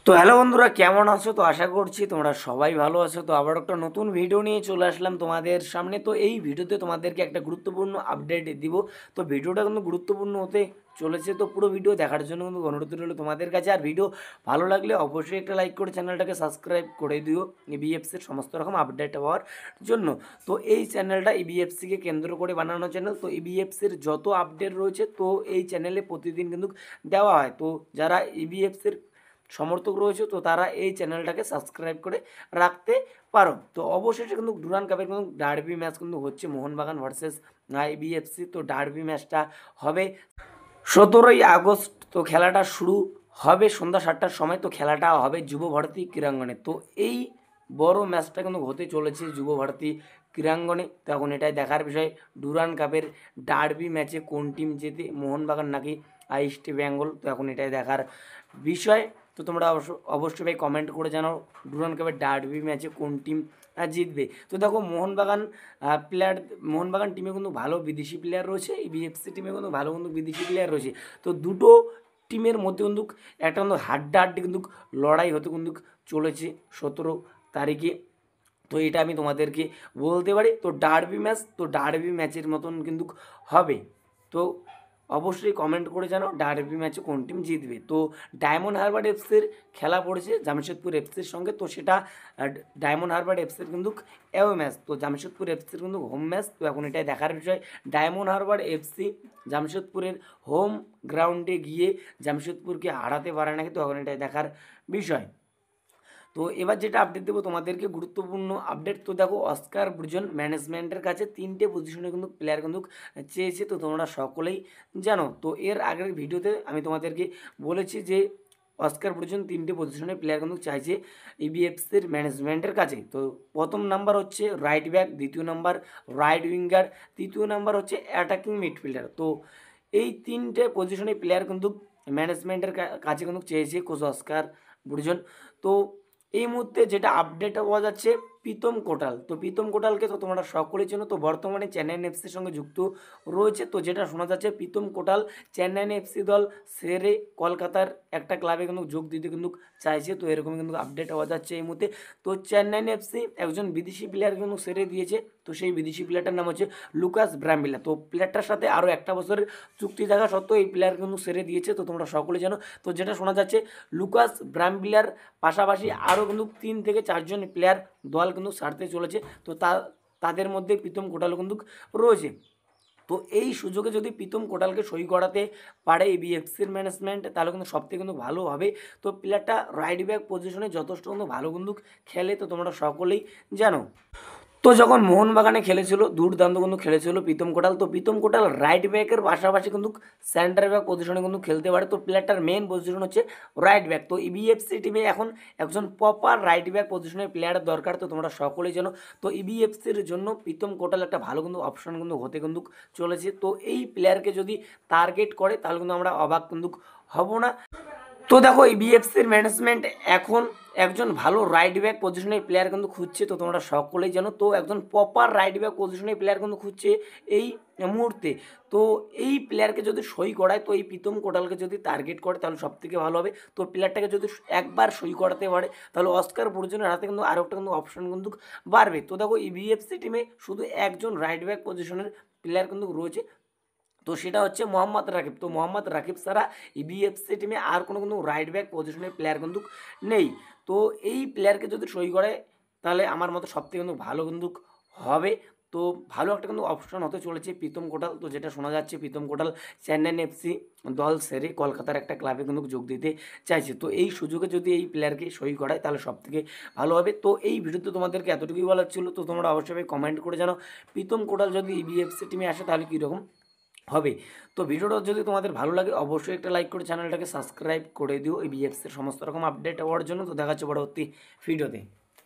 তো হ্যালো বন্ধুরা, কেমন আছো? তো আশা করছি তোমরা সবাই ভালো আছো। তো আবার একটা নতুন ভিডিও নিয়ে চলে আসলাম তোমাদের সামনে। তো এই ভিডিওতে তোমাদেরকে একটা গুরুত্বপূর্ণ আপডেট দিব। তো ভিডিওটা কিন্তু গুরুত্বপূর্ণ হতে চলেছে, তো পুরো ভিডিও দেখার জন্য কিন্তু অনুরোধ রইল তোমাদের কাছে। আর ভিডিও ভালো লাগলে অবশ্যই একটা লাইক করে চ্যানেলটাকে সাবস্ক্রাইব করে দিও ইবিএফসির সমস্ত রকম আপডেট পাওয়ার জন্য। তো এই চ্যানেলটা ইবিএফসিকে কেন্দ্র করে বানানো চ্যানেল। তো ইবিএফসির যত আপডেট রয়েছে তো এই চ্যানেলে প্রতিদিন কিন্তু দেওয়া হয়। তো যারা ইবিএফসির সমর্থক রয়েছে তো তারা এই চ্যানেলটাকে সাবস্ক্রাইব করে রাখতে পারো। তো অবশেষে কিন্তু ডুরান্ড কাপের কিন্তু ডার্বি ম্যাচ কিন্তু হচ্ছে, মোহনবাগান ভার্সেস আইবিএফসি। তো ডার্বি ম্যাচটা হবে 17ই আগস্ট। তো খেলাটা শুরু হবে সন্ধ্যা 7টার সময়। তো খেলাটা হবে যুব ভারতী ক্রীড়াঙ্গনে। তো এই বড় ম্যাচটা কিন্তু হতে চলেছে যুব ভারতী ক্রীড়াঙ্গনে। তো এখন এটাই দেখার বিষয়, ডুরান্ড কাপের ডার্বি ম্যাচে কোন টিম জেতে, মোহনবাগান নাকি ইস্ট বেঙ্গল। তো এখন এটাই দেখার বিষয়। তো তোমরা অবশ্যই ভাই কমেন্ট করে জানাও ডুরান্ড কাপের ডার্বি ম্যাচে কোন টিম জিতবে। তো দেখো মোহনবাগান টিমে কিন্তু ভালো বিদেশি প্লেয়ার রয়েছে, বিএফসি টিমে কিন্তু ভালো কিন্তু বিদেশি প্লেয়ার রয়েছে। তো দুটো টিমের মধ্যে কিন্তু একটা কিন্তু হাড্ডাহাড্ডি কিন্তু লড়াই হতে কিন্তু চলেছে 17 তারিখে। তো এটা আমি তোমাদেরকে বলতে পারি। তো ডার্বি ম্যাচ, তো ডার্বি ম্যাচের মতন কিন্তু হবে। তো অবশ্যই কমেন্ট করে জানাও ডার্বি ম্যাচে কোন টিম জিতবে। তো ডায়মন্ড হারবার এফসির খেলা পড়েছে জামশেদপুর এফসির সঙ্গে। তো সেটা ডায়মন্ড হারবার এফসির কিন্তু অ্যাওয়ে ম্যাচ, তো জামশেদপুর এফসির কিন্তু হোম ম্যাচ। তো এখন এটাই দেখার বিষয়, ডায়মন্ড হারবার এফসি জামশেদপুরের হোম গ্রাউন্ডে গিয়ে জামশেদপুরকে হারাতে পারে নাকি। তো এখন এটাই দেখার বিষয়। তো এবার যেটা আপডেট দেবো তোমাদেরকে, গুরুত্বপূর্ণ আপডেট। তো দেখো, অস্কার ব্রুজন ম্যানেজমেন্টের কাছে 3টে পজিশনে কিন্তু প্লেয়ার কিন্তু চেয়েছে। তো তোমরা সকলেই জানো। তো এর আগের ভিডিওতে আমি তোমাদেরকে বলেছি যে অস্কার ব্রুজন 3টে পজিশনে প্লেয়ার কিন্তু চাইছে ইবিএফসির ম্যানেজমেন্টের কাছে। তো প্রথম নাম্বার হচ্ছে রাইট ব্যাক, দ্বিতীয় নাম্বার রাইট উইঙ্গার, তৃতীয় নাম্বার হচ্ছে অ্যাটাকিং মিডফিল্ডার। তো এই 3টে পজিশনে প্লেয়ার কিন্তু ম্যানেজমেন্টের কাছে কিন্তু চেয়েছে কোচ অস্কার ব্রুজন। তো এই মুহূর্তে যেটা আপডেট পাওয়া যাচ্ছে, প্রীতম কোটাল। তো প্রীতম কোটালকে তো তোমরা সকলেই চেনো। তো বর্তমানে চেন্নাইন এফসির সঙ্গে যুক্ত রয়েছে। তো যেটা শোনা যাচ্ছে, প্রীতম কোটাল চেন্নাইন এফসি দল সেরে কলকাতার একটা ক্লাবে কিন্তু যোগ দিতে কিন্তু চাইছে। তো এরকম কিন্তু আপডেট পাওয়া যাচ্ছে এই মুহূর্তে। তো চেন্নাইন এফসি একজন বিদেশি প্লেয়ার কিন্তু সেরে দিয়েছে। তো সেই বিদেশি প্লেয়ারটার নাম হচ্ছে লুকাস ব্রাম্বিলা। তো প্লেয়ারটার সাথে আরও একটা বছরের চুক্তি থাকা সত্ত্বেও এই প্লেয়ার কিন্তু সেরে দিয়েছে। তো তোমরা সকলে জানো। তো যেটা শোনা যাচ্ছে, লুকাস ব্রাম্বিলার পাশাপাশি আরও কিন্তু 3 থেকে 4জন প্লেয়ার দল কিন্তু ছাড়তে চলেছে। তো তাদের মধ্যে প্রীতম কোটালও কিন্তু রয়েছে। তো এই সুযোগে যদি প্রীতম কোটালকে সই করাতে পারে এই বিএফসির ম্যানেজমেন্ট, তাহলে কিন্তু সবথেকে কিন্তু ভালো হবে। তো প্লেয়ারটা রাইট ব্যাক পজিশনে যথেষ্ট কিন্তু ভালো কিন্তু খেলে। তো তোমরা সকলেই জানো। তো যখন মোহনবাগানে খেলেছিল দুর্দান্ত কিন্তু খেলেছিল প্রীতম কোটাল। তো প্রীতম কোটাল রাইট ব্যাকের পাশাপাশি কিন্তু সেন্টার ব্যাক পজিশনে কিন্তু খেলতে পারে। তো প্লেয়ারটার মেন পজিশন হচ্ছে রাইট ব্যাক। তো ইবিএফসি টিমে এখন একজন প্রপার রাইট ব্যাক পজিশনের প্লেয়ারের দরকার। তো তোমরা সকলেই জানো। তো ইবিএফসির জন্য প্রীতম কোটাল একটা ভালো কিন্তু অপশন কিন্তু হতে কিন্তু চলেছে। তো এই প্লেয়ারকে যদি টার্গেট করে তাহলে কিন্তু আমরা অবাক কিন্তু হব না। তো দেখো, এই বিএফসির ম্যানেজমেন্ট এখন একজন ভালো রাইট ব্যাক পজিশনের প্লেয়ার কিন্তু খুঁজছে। তো তোমরা সকলেই জানো। তো একজন প্রপার রাইট ব্যাক পজিশনের প্লেয়ার কিন্তু খুঁজছে এই মুহূর্তে। তো এই প্লেয়ারকে যদি সই করায়, তো এই প্রীতম কোটালকে যদি টার্গেট করে তাহলে সব থেকে ভালো হবে। তো প্লেয়ারটাকে যদি একবার সই করাতে পারে তাহলে অস্কার ব্রুজনের হাতে কিন্তু আরও একটা কিন্তু অপশন কিন্তু বাড়বে। তো দেখো, এই বিএফসি টিমে শুধু একজন রাইট ব্যাক পজিশনের প্লেয়ার কিন্তু রয়েছে। তো সেটা হচ্ছে মোহাম্মদ রাকিব। তো মোহাম্মদ রাকিব ছাড়া ইবিএফসি টিমে আর কোনো কিন্তু রাইট ব্যাক পজিশনের প্লেয়ার কিন্তু নেই। তো এই প্লেয়ারকে যদি সই করে তাহলে আমার মতো সবথেকে কিন্তু ভালো কিন্তু হবে। তো ভালো একটা কিন্তু অপশন হতে চলেছে প্রীতম কোটাল। তো যেটা শোনা যাচ্ছে, প্রীতম কোটাল চেন্নাইন এফসি দল সেরে কলকাতার একটা ক্লাবে কিন্তু যোগ দিতে চাইছে। তো এই সুযোগে যদি এই প্লেয়ারকে সই করায় তাহলে সবথেকে ভালো হবে। তো এই ভিডিওতে তোমাদেরকে এতটুকুই বলার ছিল। তো তোমরা অবশ্যই কমেন্ট করে জানো প্রীতম কোটাল যদি ইবিএফসি টিমে আসে তাহলে কীরকম হবে। তো ভিডিওটা যদি তোমাদের ভালো লাগে অবশ্যই একটা লাইক করে চ্যানেলটাকে সাবস্ক্রাইব করে দিও এই বিএফসির সমস্ত রকম আপডেট হওয়ার জন্য। তো দেখা হচ্ছে পরবর্তী ভিডিওতে।